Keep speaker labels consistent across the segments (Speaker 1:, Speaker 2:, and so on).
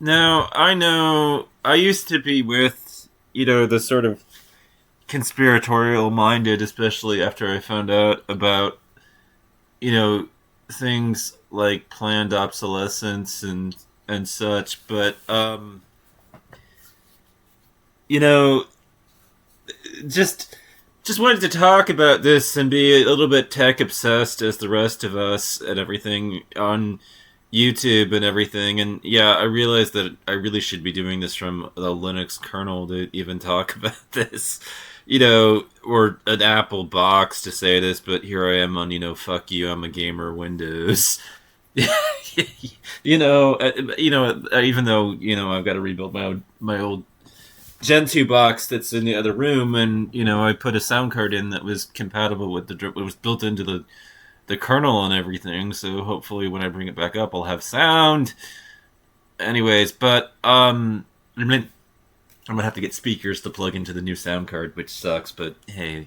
Speaker 1: Now, I know I used to be with, the sort of conspiratorial minded, especially after I found out about, you know, things like planned obsolescence and such, but you know, just just wanted to talk about this and be a little bit tech obsessed as the rest of us and everything on YouTube and everything. And yeah, I realized that I really should be doing this from the Linux kernel to even talk about this, or an Apple box to say this, but here I am on, fuck you, I'm a gamer Windows. Even though, I've got to rebuild my old Gen 2 box that's in the other room, and I put a sound card in that was compatible with it was built into the kernel and everything. So hopefully, when I bring it back up, I'll have sound. Anyways, but I'm gonna have to get speakers to plug into the new sound card, which sucks. But hey,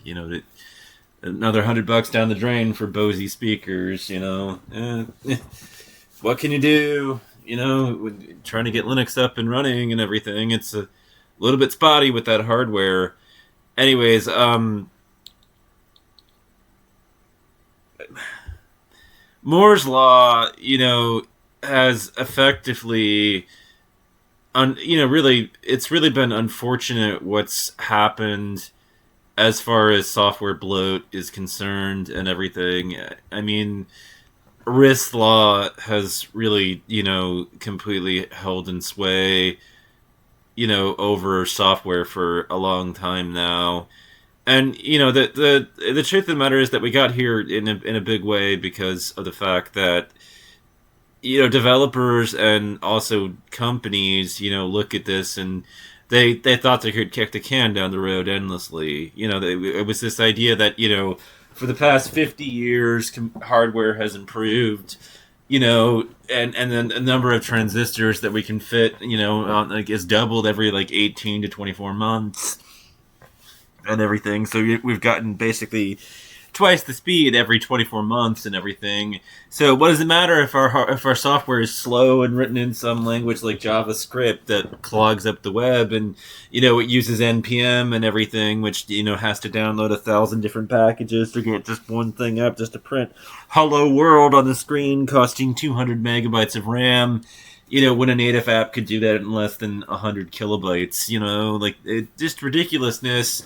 Speaker 1: another $100 down the drain for Bose speakers. What can you do? Trying to get Linux up and running and everything. It's a little bit spotty with that hardware. Anyways, Moore's law, has effectively, really, it's really been unfortunate what's happened as far as software bloat is concerned and everything. I mean, Risk law has really, completely held in sway, over software for a long time now. And the truth of the matter is that we got here in a big way because of the fact that developers and also companies look at this and they thought they could kick the can down the road endlessly. It was this idea that for the past 50 years hardware has improved, and then a number of transistors that we can fit, is doubled every like 18 to 24 months and everything. So we've gotten basically twice the speed every 24 months and everything. So what does it matter if our software is slow and written in some language like JavaScript that clogs up the web, and it uses npm and everything, which has to download 1,000 different packages to get just one thing up, just to print hello world on the screen, costing 200 megabytes of RAM. When a native app could do that in less than 100 kilobytes, just ridiculousness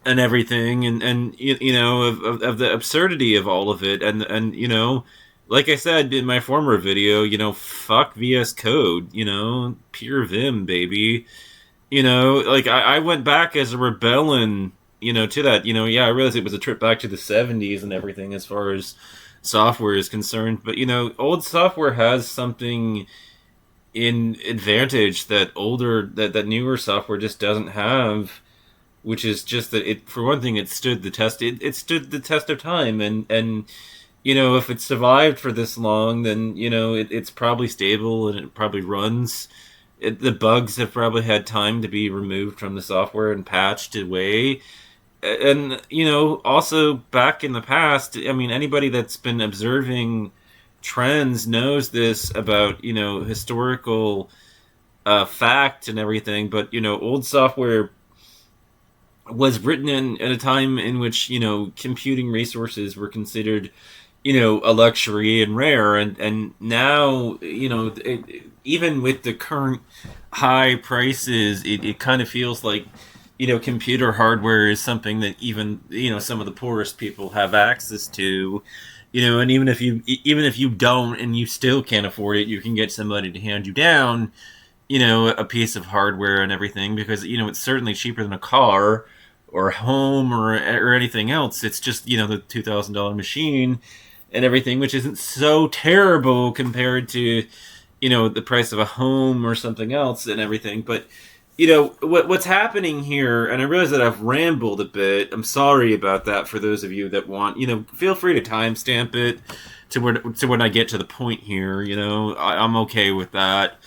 Speaker 1: and everything, and of the absurdity of all of it, and like I said in my former video, fuck VS Code, pure Vim, baby. Like I went back as a rebellion, to that. Yeah, I realized it was a trip back to the 70s and everything as far as software is concerned, but old software has something in advantage that that newer software just doesn't have, which is just that it, for one thing, it stood the test. It stood the test of time, and if it survived for this long, then it's probably stable and it probably runs. The bugs have probably had time to be removed from the software and patched away. And also back in the past, I mean, anybody that's been observing trends knows this about historical fact and everything. But old software was written in a time in which computing resources were considered a luxury and rare, and now even with the current high prices, it kind of feels like computer hardware is something that even some of the poorest people have access to. And even if you don't and you still can't afford it, you can get somebody to hand you down a piece of hardware and everything, because it's certainly cheaper than a car or a home or anything else. It's just the $2,000 machine and everything, which isn't so terrible compared to the price of a home or something else and everything. But what's happening here, and I realize that I've rambled a bit. I'm sorry about that. For those of you that want, feel free to timestamp it to when I get to the point here. I'm okay with that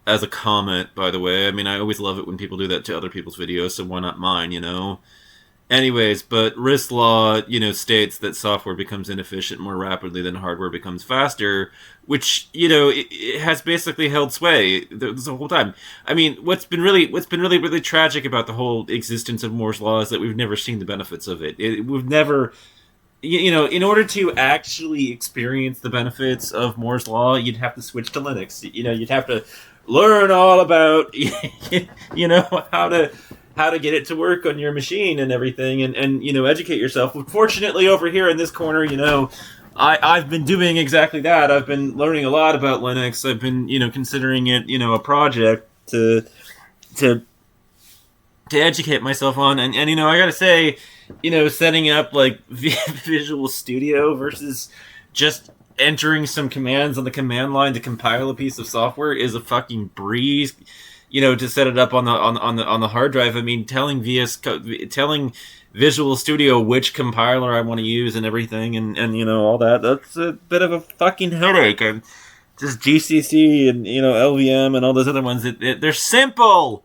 Speaker 1: as a comment, by the way. I mean, I always love it when people do that to other people's videos, so why not mine, Anyways, but Riss law, states that software becomes inefficient more rapidly than hardware becomes faster, which it has basically held sway the whole time. I mean, what's been really tragic about the whole existence of Moore's law is that we've never seen the benefits of it. We've never, in order to actually experience the benefits of Moore's law, you'd have to switch to Linux. You'd have to learn all about, how to get it to work on your machine and everything, and educate yourself. Fortunately, over here in this corner, I've been doing exactly that. I've been learning a lot about Linux. I've been considering it a project to educate myself on, and I gotta say, setting up like Visual Studio versus just entering some commands on the command line to compile a piece of software is a fucking breeze. To set it up on the hard drive. I mean, telling Visual Studio which compiler I want to use and everything, and all that's a bit of a fucking headache. And just GCC and LVM and all those other ones. They're simple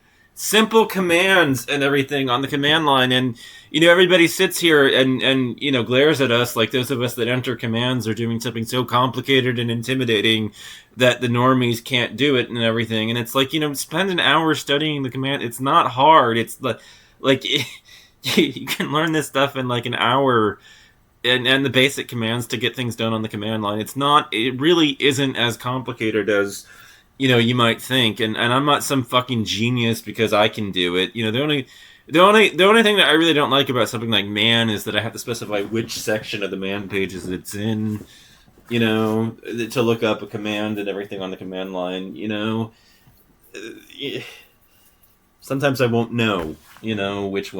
Speaker 1: commands and everything on the command line, and everybody sits here and glares at us like those of us that enter commands are doing something so complicated and intimidating that the normies can't do it and everything. And it's like, spend an hour studying the command. It's not hard. It's like you can learn this stuff in like an hour, and the basic commands to get things done on the command line. It really isn't as complicated as you might think. And I'm not some fucking genius because I can do it. The only thing that I really don't like about something like man is that I have to specify which section of the man pages it's in, to look up a command and everything on the command line, Sometimes I won't know, which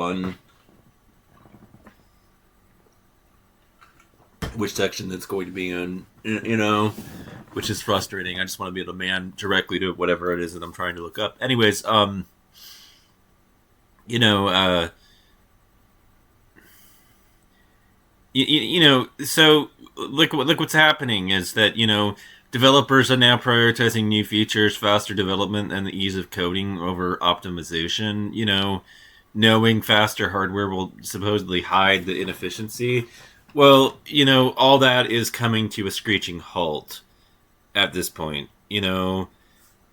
Speaker 1: section that's going to be in, which is frustrating. I just want to be able to man directly to whatever it is that I'm trying to look up. Anyways, so look what's happening is that developers are now prioritizing new features, faster development, and the ease of coding over optimization. Knowing faster hardware will supposedly hide the inefficiency. Well, all that is coming to a screeching halt at this point.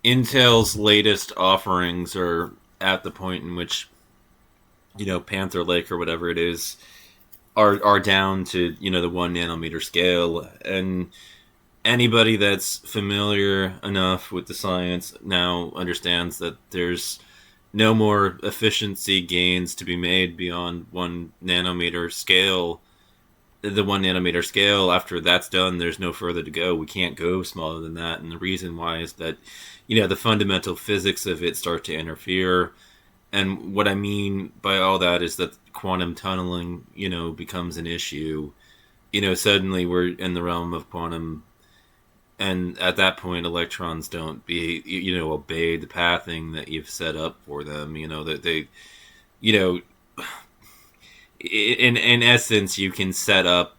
Speaker 1: Intel's latest offerings are at the point in which Panther Lake or whatever it is are down to the 1 nanometer scale, and anybody that's familiar enough with the science now understands that there's no more efficiency gains to be made beyond 1 nanometer scale. The 1 nanometer scale, after that's done, there's no further to go. We can't go smaller than that, and the reason why is that the fundamental physics of it start to interfere. And what I mean by all that is that quantum tunneling, becomes an issue. Suddenly we're in the realm of quantum, and at that point, electrons don't obey the pathing that you've set up for them. That they, in essence, you can set up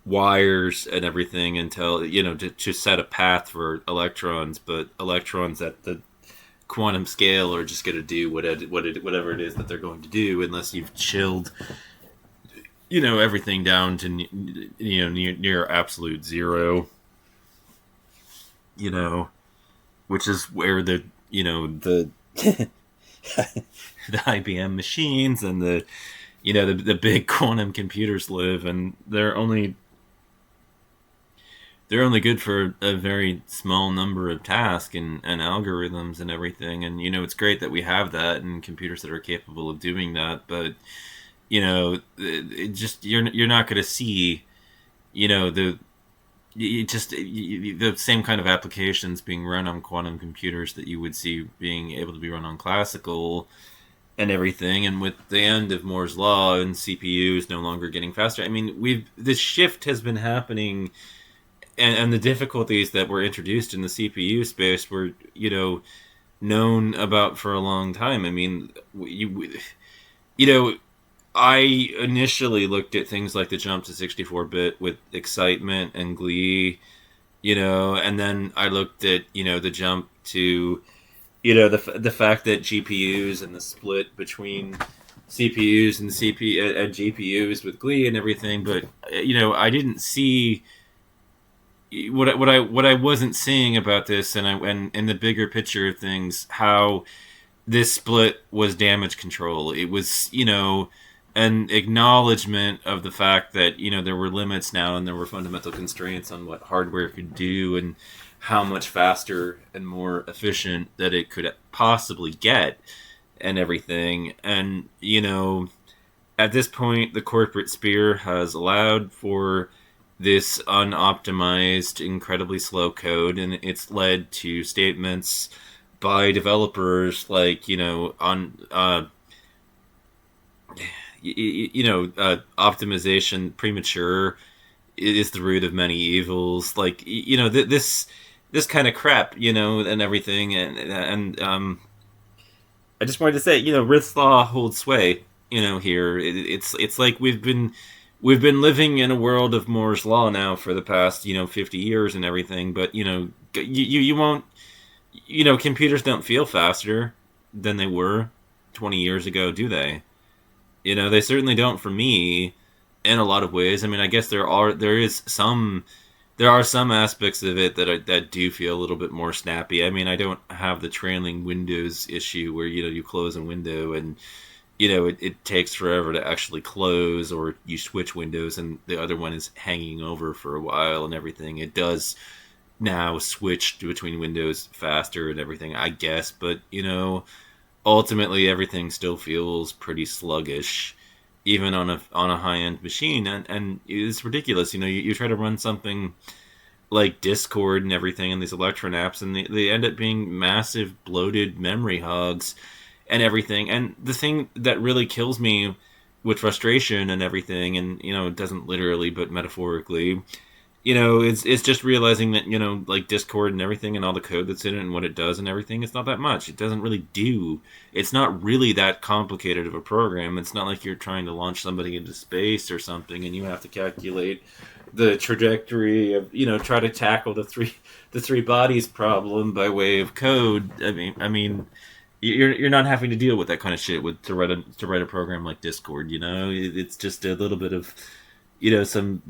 Speaker 1: wires and everything until to set a path for electrons, but electrons at the quantum scale are just going to do whatever it is that they're going to do, unless you've chilled everything down to near absolute zero, which is where the the IBM machines and the big quantum computers live, and they're only good for a very small number of tasks and algorithms and everything. And it's great that we have that and computers that are capable of doing that, but it just you're not going to see the same kind of applications being run on quantum computers that you would see being able to be run on classical and everything. And with the end of Moore's law and CPUs no longer getting faster, I mean, this shift has been happening, and the difficulties that were introduced in the CPU space were known about for a long time. I mean, I initially looked at things like the jump to 64-bit with excitement and glee, and then I looked at, the jump to, the fact that GPUs and the split between CPUs and and GPUs with Glee and everything, but I didn't see what I wasn't seeing about this, and in the bigger picture of things, how this split was damage control. It was, an acknowledgement of the fact that, there were limits now and there were fundamental constraints on what hardware could do and how much faster and more efficient that it could possibly get and everything. And, at this point, the corporate sphere has allowed for this unoptimized, incredibly slow code, and it's led to statements by developers like, on optimization premature is the root of many evils. Like, this kind of crap, and everything, and I just wanted to say, Rith's law holds sway, here. It's like we've been living in a world of Moore's law now for the past 50 years and everything, but you won't, computers don't feel faster than they were 20 years ago, do they? They certainly don't for me in a lot of ways. I mean, I guess there are some aspects of it that do feel a little bit more snappy. I mean, I don't have the trailing windows issue where you close a window and it takes forever to actually close, or you switch windows and the other one is hanging over for a while and everything. It does now switch between windows faster and everything, I guess, but ultimately everything still feels pretty sluggish, even on a high-end machine, and it's ridiculous. You try to run something like Discord and everything and these Electron apps, and they end up being massive bloated memory hogs and everything. And the thing that really kills me with frustration and everything, and it doesn't literally but metaphorically, it's just realizing that like Discord and everything and all the code that's in it and what it does and everything, it's not that much. It doesn't really do. It's not really that complicated of a program. It's not like you're trying to launch somebody into space or something and you have to calculate the trajectory of try to tackle the three bodies problem by way of code. I mean. You're not having to deal with that kind of shit to write a program like Discord. It's just a little bit of some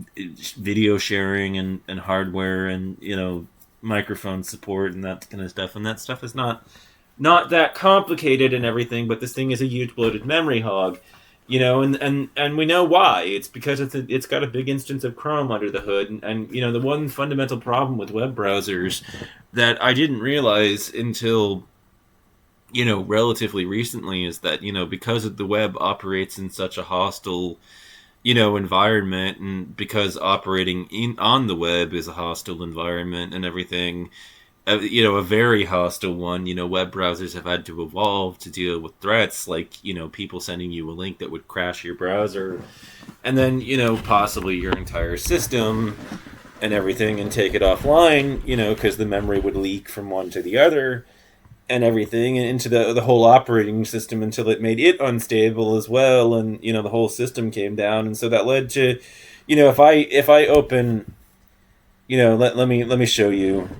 Speaker 1: video sharing and hardware and microphone support and that kind of stuff. And that stuff is not that complicated and everything. But this thing is a huge bloated memory hog, and we know why. It's because it's got a big instance of Chrome under the hood, and the one fundamental problem with web browsers that I didn't realize until relatively recently is that, because the web operates in such a hostile, environment, and because operating on the web is a hostile environment and everything, a very hostile one, web browsers have had to evolve to deal with threats like, people sending you a link that would crash your browser and then, possibly your entire system and everything and take it offline, because the memory would leak from one to the other and everything, and into the whole operating system until it made it unstable as well, and the whole system came down, and so that led to, if I open, let me show you.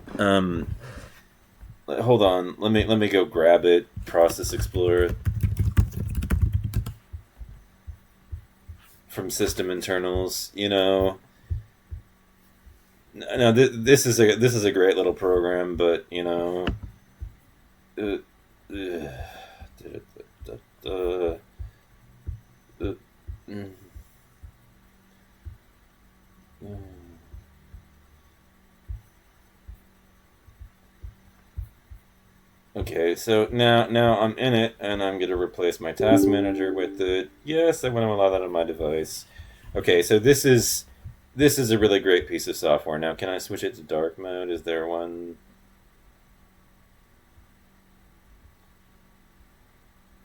Speaker 1: Hold on, let me go grab it. Process Explorer from System Internals. No, this is a great little program, but okay, so now I'm in it, and I'm going to replace my task manager with it. Yes, I want to allow that on my device. Okay, so this is a really great piece of software. Now, can I switch it to dark mode? Is there one?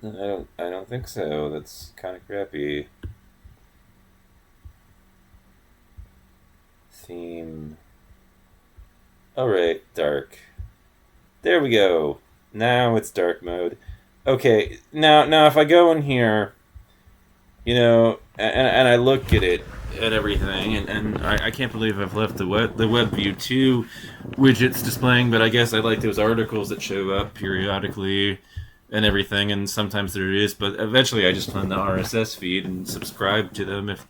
Speaker 1: I don't think so. That's kind of crappy. Theme. Alright, dark. There we go. Now it's dark mode. Okay, now if I go in here, and I look at it and everything, and I can't believe I've left the WebView 2 widgets displaying, but I guess I like those articles that show up periodically and everything, and sometimes there is, but eventually I just find the RSS feed and subscribe to them if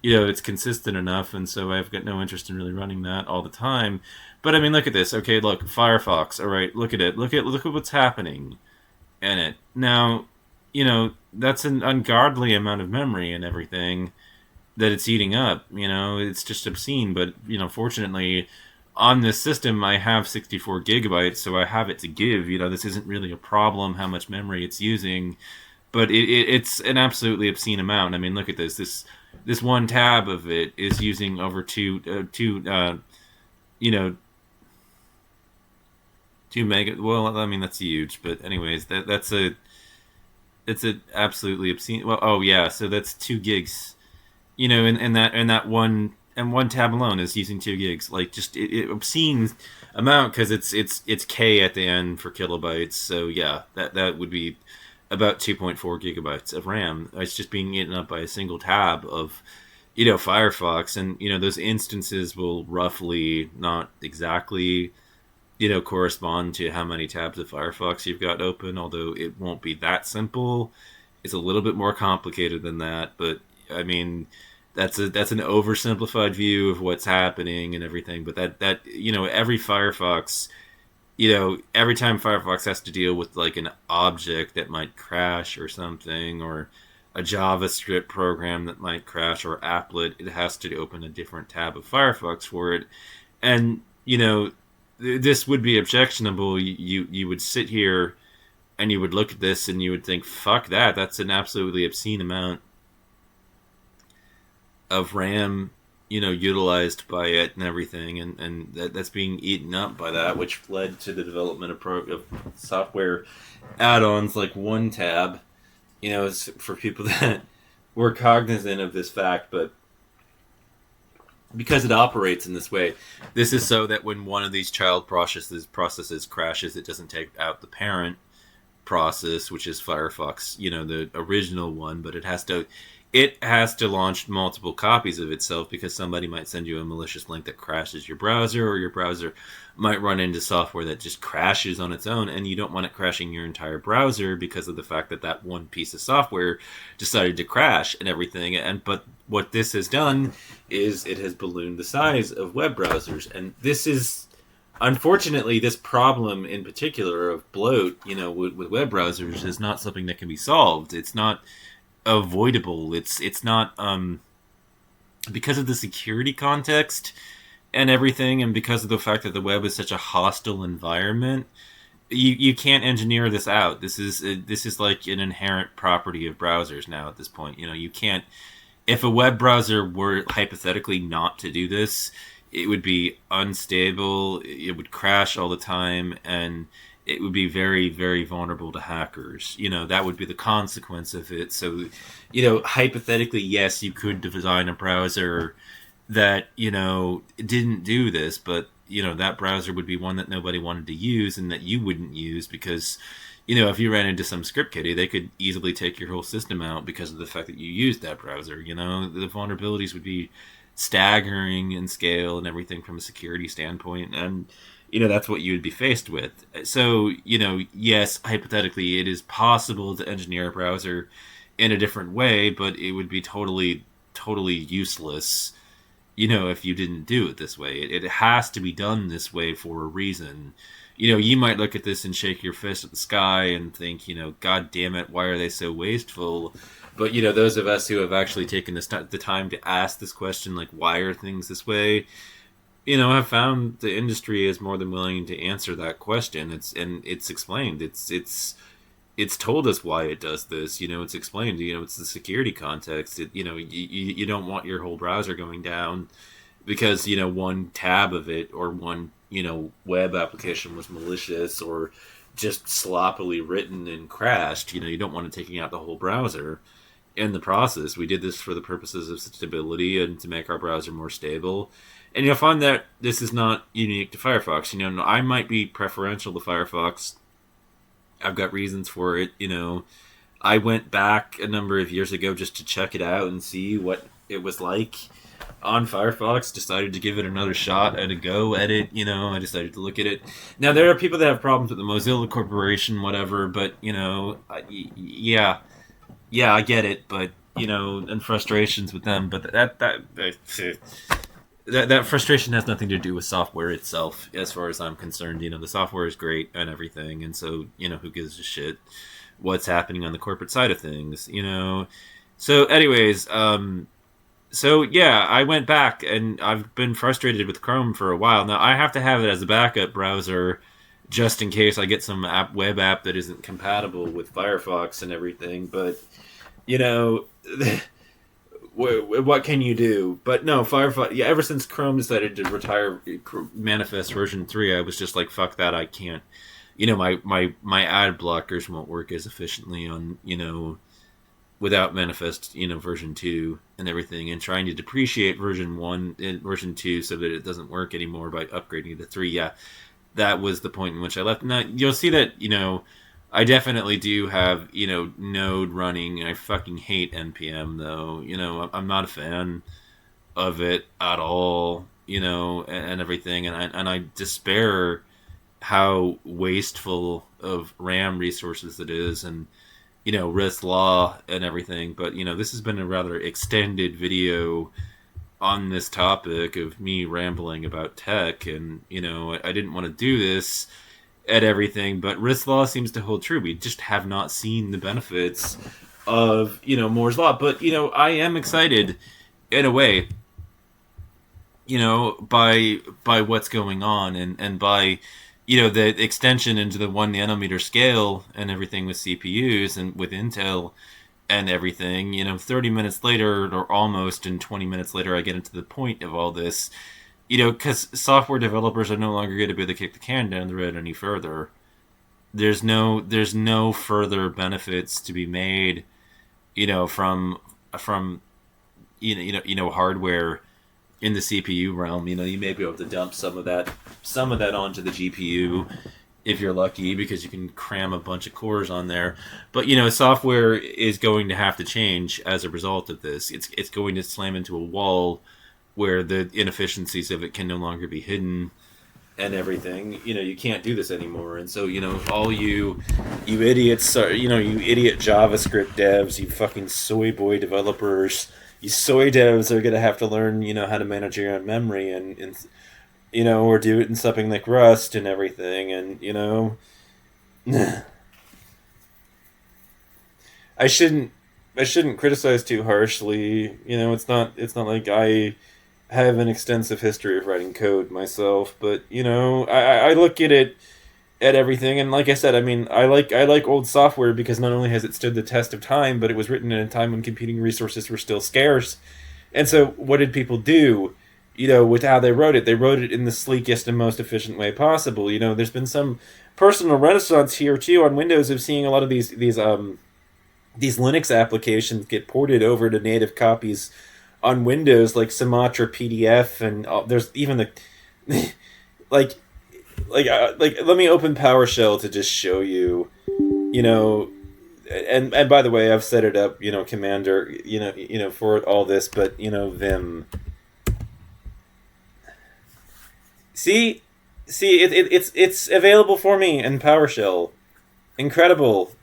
Speaker 1: it's consistent enough, and so I've got no interest in really running that all the time. But I mean, look at this. Okay, look, Firefox. All right, look at it. Look at what's happening in it now. That's an ungodly amount of memory and everything that it's eating up. It's just obscene. But fortunately, on this system, I have 64 gigabytes, so I have it to give. This isn't really a problem how much memory it's using, but it's an absolutely obscene amount. I mean, look at this. This one tab of it is using over you know 2 mega. Well, I mean that's huge, but anyways, it's a absolutely obscene. Well, oh yeah, so that's 2 gigs. And that one tab alone is using 2 gigs. Like just obscene amount because it's K at the end for kilobytes. So yeah, that would be about 2.4 gigabytes of RAM. It's just being eaten up by a single tab of Firefox, and those instances will roughly, not exactly, correspond to how many tabs of Firefox you've got open, although it won't be that simple. It's a little bit more complicated than that, but I mean, that's an oversimplified view of what's happening and everything. But that every Firefox, every time Firefox has to deal with like an object that might crash or something, or a JavaScript program that might crash, or applet, it has to open a different tab of Firefox for it. And this would be objectionable. You would sit here and you would look at this and you would think, fuck that, that's an absolutely obscene amount of RAM utilized by it and everything, and that's being eaten up by that, which led to the development of software add-ons like OneTab. It's for people that were cognizant of this fact, but because it operates in this way, this is so that when one of these child processes crashes, it doesn't take out the parent process, which is Firefox, the original one, but it has to launch multiple copies of itself, because somebody might send you a malicious link that crashes your browser, or your browser might run into software that just crashes on its own, and you don't want it crashing your entire browser because of the fact that one piece of software decided to crash and everything. But what this has done is it has ballooned the size of web browsers, and this is, unfortunately, this problem in particular of bloat, with web browsers is not something that can be solved. It's not avoidable. It's not because of the security context and everything, and because of the fact that the web is such a hostile environment. You can't engineer this out. This is like an inherent property of browsers now at this point. You can't. If a web browser were hypothetically not to do this, it would be unstable. It would crash all the time, and it would be very, very vulnerable to hackers. That would be the consequence of it. So, hypothetically, yes, you could design a browser that, didn't do this, but, that browser would be one that nobody wanted to use and that you wouldn't use because, if you ran into some script kiddie, they could easily take your whole system out because of the fact that you used that browser. The vulnerabilities would be staggering in scale and everything from a security standpoint. And, that's what you would be faced with. So, yes, hypothetically, it is possible to engineer a browser in a different way, but it would be totally, totally useless, if you didn't do it this way. It has to be done this way for a reason. You might look at this and shake your fist at the sky and think, God damn it, why are they so wasteful? But, those of us who have actually taken the time to ask this question, like, why are things this way? I've found the industry is more than willing to answer that question. It's explained. It's told us why it does this. It's explained. It's the security context. You don't want your whole browser going down because one tab of it or one web application was malicious or just sloppily written and crashed. You don't want it taking out the whole browser. In the process, we did this for the purposes of stability and to make our browser more stable. And you'll find that this is not unique to Firefox. I might be preferential to Firefox. I've got reasons for it. I went back a number of years ago just to check it out and see what it was like on Firefox. Decided to give it another shot at a go at it. I decided to look at it. Now there are people that have problems with the Mozilla Corporation, whatever. But yeah, I get it. But and frustrations with them. But that frustration has nothing to do with software itself, as far as I'm concerned. The software is great and everything, and so who gives a shit what's happening on the corporate side of things. So anyways, so yeah, I went back and I've been frustrated with Chrome for a while now. I have to have it as a backup browser just in case I get some web app that isn't compatible with Firefox and everything. But what can you do? But no, Firefox. Yeah, ever since Chrome decided to retire Manifest version 3, I was just like, fuck that. I can't. My ad blockers won't work as efficiently on without Manifest version 2 and everything, and trying to depreciate version 1 and version 2 so that it doesn't work anymore by upgrading to 3. Yeah, that was the point in which I left. Now you'll see that I definitely do have, Node running. I fucking hate NPM, though. I'm not a fan of it at all, and everything. And I despair how wasteful of RAM resources it is, and, Risk law and everything. But, this has been a rather extended video on this topic of me rambling about tech. And, I didn't want to do this at everything, but Risk law seems to hold true. We just have not seen the benefits of Moore's law. But I am excited in a way, by what's going on, and by the extension into the 1 nanometer scale and everything with CPUs and with Intel and everything. 30 minutes later, or almost, and 20 minutes later, I get into the point of all this. Because software developers are no longer going to be able to kick the can down the road any further. There's no further benefits to be made, from hardware in the CPU realm. You may be able to dump some of that onto the GPU if you're lucky, because you can cram a bunch of cores on there. But software is going to have to change as a result of this. It's going to slam into a wall where the inefficiencies of it can no longer be hidden and everything. You can't do this anymore. And so, all you idiots are, you idiot JavaScript devs, you fucking soy boy developers, you soy devs are going to have to learn, how to manage your own memory and or do it in something like Rust and everything. And, I shouldn't criticize too harshly. It's not like I have an extensive history of writing code myself, but I look at it at everything, and like I said, I mean, I like old software because not only has it stood the test of time, but it was written in a time when computing resources were still scarce. And so what did people do? With how they wrote it in the sleekest and most efficient way possible. There's been some personal renaissance here too on Windows of seeing a lot of these Linux applications get ported over to native copies on Windows, like Sumatra PDF, and there's even the like let me open PowerShell to just show you, and by the way, I've set it up, Commander, for all this, but Vim. See, it's available for me in PowerShell. Incredible,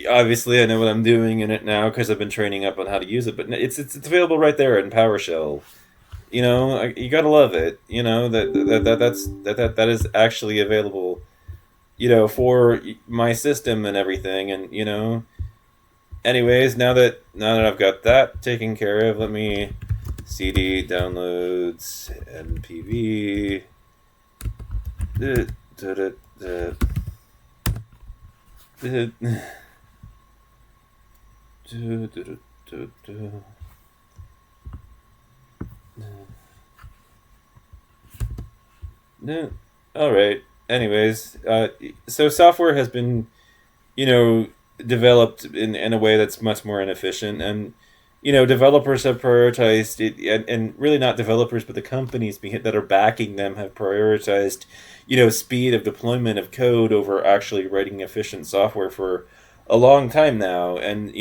Speaker 1: Obviously, I know what I'm doing in it now because I've been training up on how to use it. But it's available right there in PowerShell. You gotta love it. That is actually available. For my system and everything. And anyways, now that I've got that taken care of, let me CD downloads NPV. All right. Anyways, so software has been, developed in a way that's much more inefficient, and developers have prioritized it, and really not developers, but the companies that are backing them have prioritized, speed of deployment of code over actually writing efficient software for a long time now. And,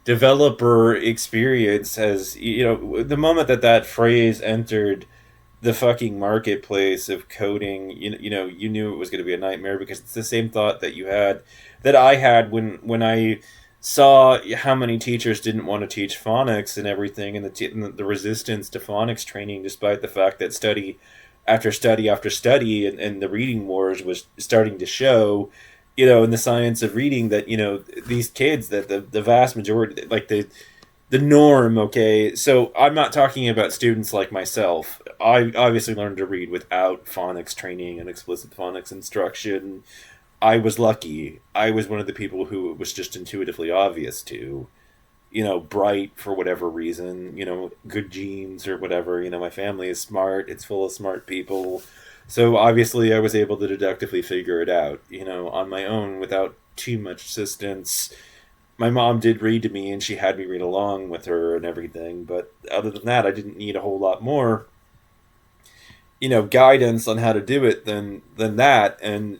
Speaker 1: developer experience has, the moment that phrase entered the fucking marketplace of coding, you knew it was going to be a nightmare, because it's the same thought that I had when I saw how many teachers didn't want to teach phonics and everything, and the resistance to phonics training, despite the fact that study after study after study and the reading wars was starting to show, in the science of reading, that, these kids, that the vast majority, like the norm, okay? So I'm not talking about students like myself. I obviously learned to read without phonics training and explicit phonics instruction. I was lucky. I was one of the people who it was just intuitively obvious to, bright for whatever reason, good genes or whatever. My family is smart. It's full of smart people. So obviously I was able to deductively figure it out, on my own without too much assistance. My mom did read to me, and she had me read along with her and everything. But other than that, I didn't need a whole lot more, guidance on how to do it than that. And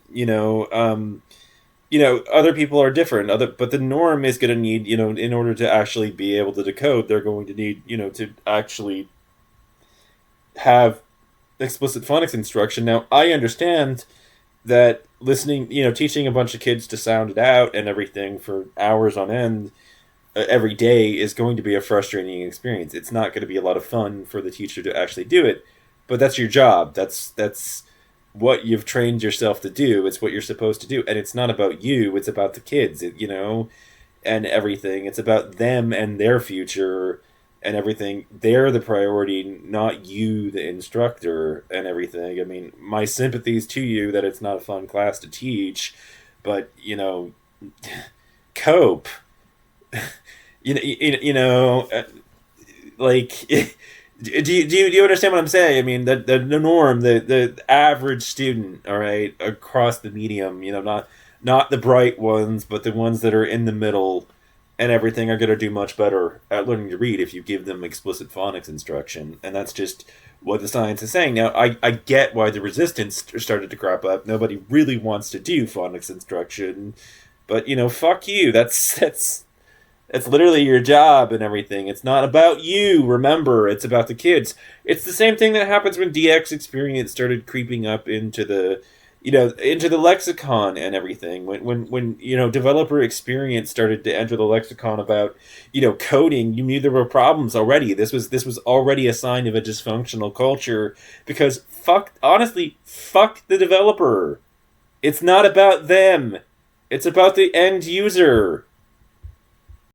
Speaker 1: other people are different. But the norm is going to need, in order to actually be able to decode, they're going to need, to actually have explicit phonics instruction. Now, I understand that listening, teaching a bunch of kids to sound it out and everything for hours on end every day is going to be a frustrating experience. It's not going to be a lot of fun for the teacher to actually do it, but that's your job. That's what you've trained yourself to do. It's what you're supposed to do, and it's not about you. It's about the kids, and everything. It's about them and their future and everything. They're the priority, not you, the instructor, and everything. I mean, my sympathies to you that it's not a fun class to teach, but cope. Like, do you understand what I'm saying? I mean, the norm, the average student, all right, across the medium, not the bright ones, but the ones that are in the middle and everything, are going to do much better at learning to read if you give them explicit phonics instruction. And that's just what the science is saying. Now, I get why the resistance started to crop up. Nobody really wants to do phonics instruction, but, fuck you. That's literally your job and everything. It's not about you, remember. It's about the kids. It's the same thing that happens when DX experience started creeping up into the lexicon and everything. When developer experience started to enter the lexicon about, coding, you knew there were problems already. This was already a sign of a dysfunctional culture, because fuck the developer. It's not about them. It's about the end user.